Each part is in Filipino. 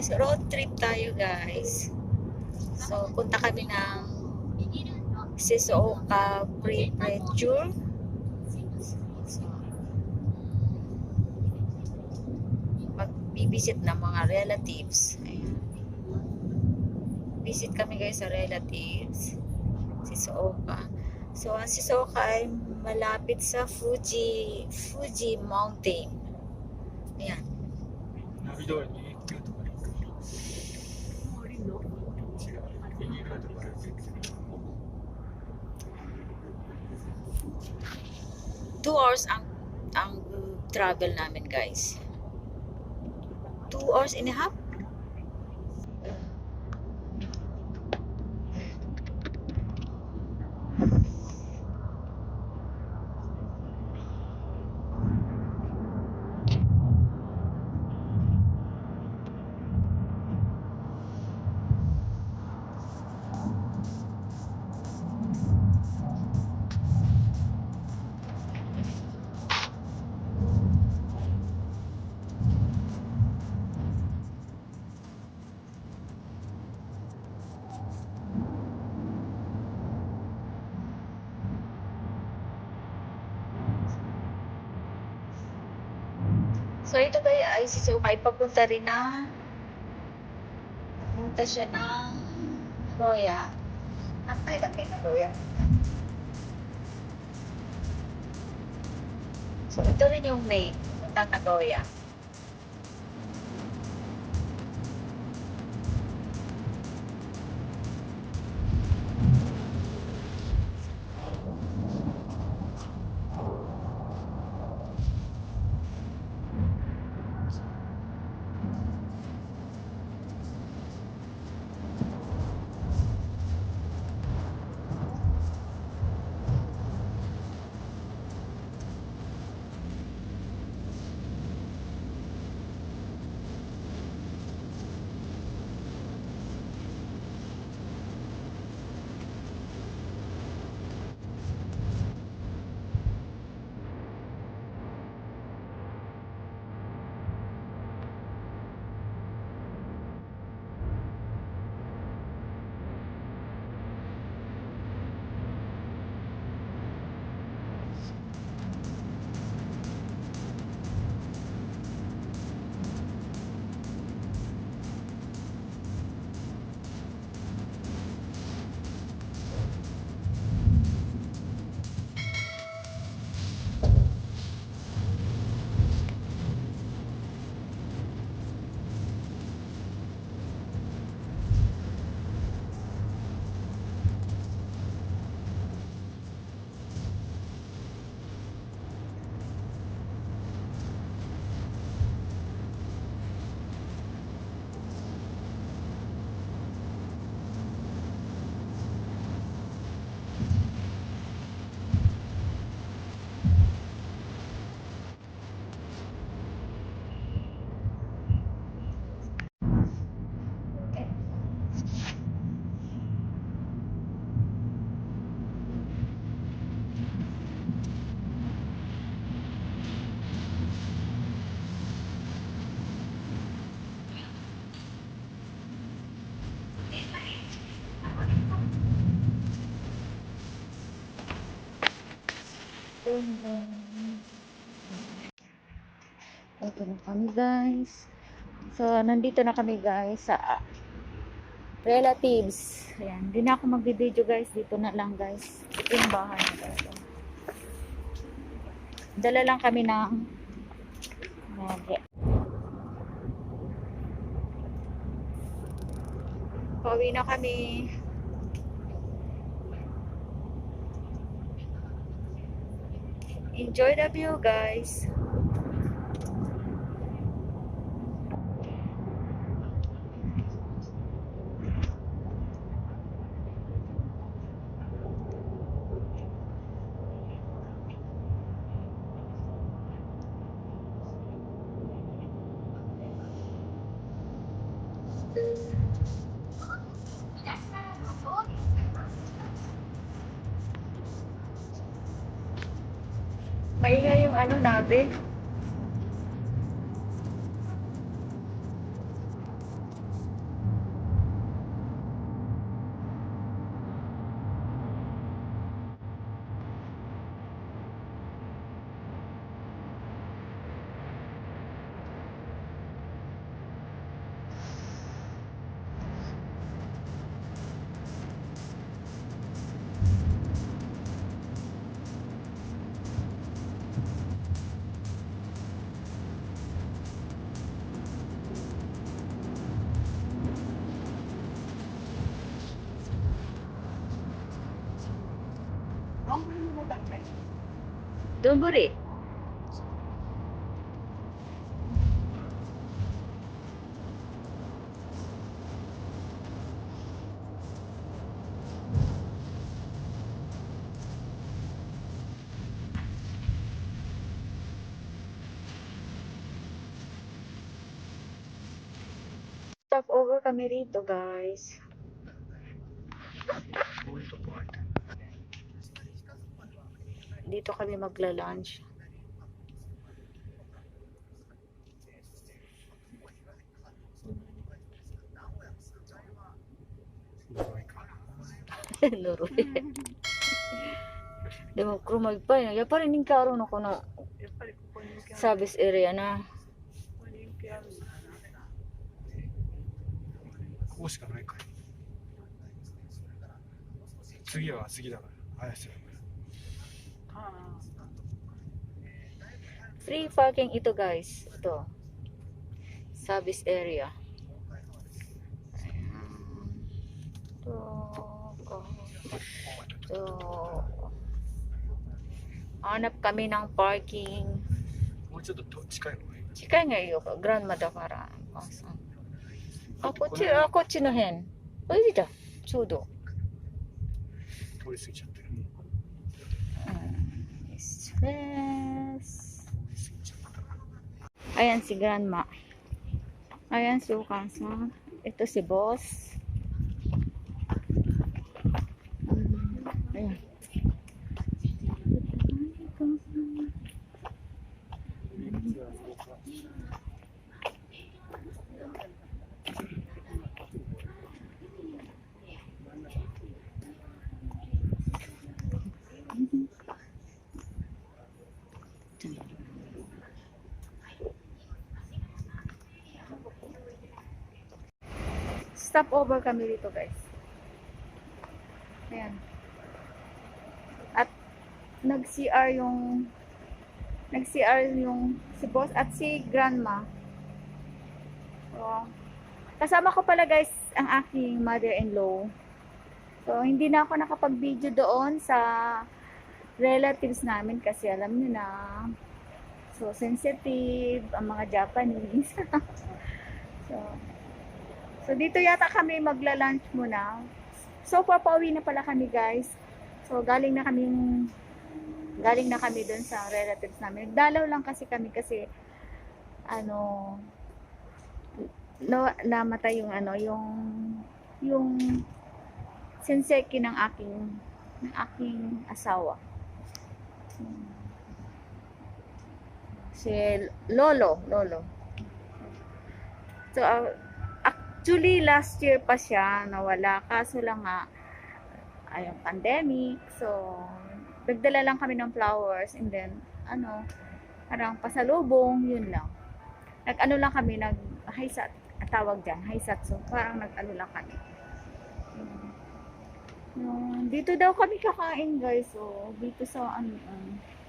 guys, road trip tayo guys. So, punta kami ng Shizuoka Prefecture. So, mag-visit ng mga relatives. Ayan. Visit kami guys sa relatives. Shizuoka. So, ang Shizuoka ay malapit sa Fuji Mountain. Ayan. Two hours ang travel namin guys. 2 hours and a half. So, ito tayo ay Shizuoka ay papunta rin na punta siya ng Nagoya. At tayo lang kay Nagoya. So, ito rin yung main ng Nagoya. Ito na kami guys. So, nandito na kami guys sa relatives. Ayan. Hindi na ako magbi-video guys. Dito na lang guys. Ito yung bahay na talaga. Dala lang kami ng pauwi na kami. Enjoy the view guys. Maingay yung ano natin. Donburi. Stop over kami rito, guys. Dito kami magla-lunch. Norway. でも車いっぱいね。やっぱり人気あるのこのサービスエリアな。ここしかないから。次は次だから。早いよ。Free parking ito, guys. Ito. Service area. Ito. Hanap kami ng parking. もうちょっと近いのがいい。近いがいいよ。grandmaだから。あ、こっち、あ、こっちの辺。おいでだ。ちょうど。通り過ぎちゃってる。Stress. Ayan si grandma. Ayan si Ukasa. Ito si boss. Ayan. Stop over kami dito, guys. Ayan. At nag-CR yung si boss at si grandma. So, kasama ko pala, guys, ang aking mother-in-law. So, hindi na ako nakapag-video doon sa relatives namin kasi alam niyo na, so sensitive ang mga Japanese. So dito yata kami magla-lunch muna. So far pauwi na pala kami, guys. So galing na kami doon sa relatives namin. Nagdalaw lang kasi kami kasi namatay yung senseki ng aking asawa. Si Lolo. So actually last year pa siya nawala, kaso lang nga ayong pandemic. So nagdala lang kami ng flowers and then parang pasalubong, yun lang. Lang kami, haisat, tawag dyan, haisat. So parang lang kami. Dito daw kami kakain, guys. So dito sa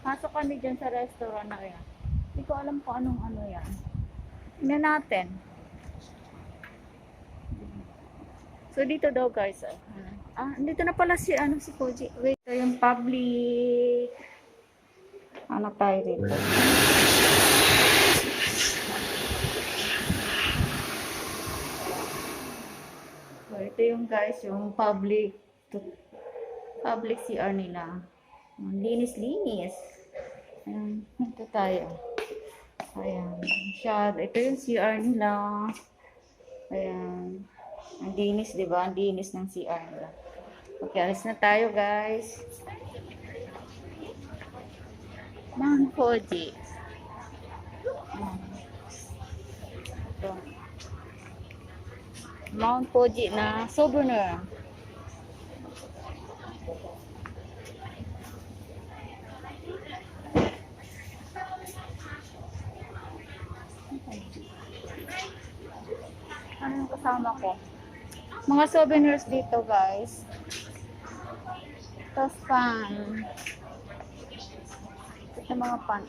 pasok kami dyan sa restaurant na yan. Hindi ko alam kung anong yan. Tingnan natin. So dito daw, guys. Dito na pala si Koji. Wait, ito yung public. Tayo dito. So ito yung, guys, yung public CR nila. Linis. Ayan, ito tayo. Ayan, ito yung CR nila. Ayan. Ang dinis, diba? Ang dinis ng CR nila. Okay, alis na tayo, guys. Mount Fuji. Ito. Mount Fuji na souvenir. Ano yung kasama ko? Mga souvenirs dito, guys. Tapos pan. Ito mga pan.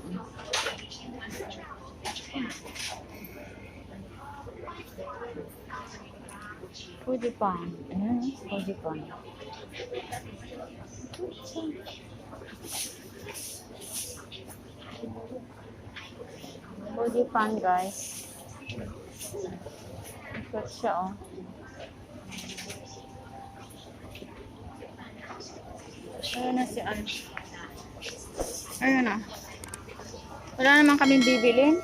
Fuji pan. Fuji pan. Energy fan, guys. Ikot siya, oh. Ayun na si Al. Ayun na. Wala naman kaming bibilin.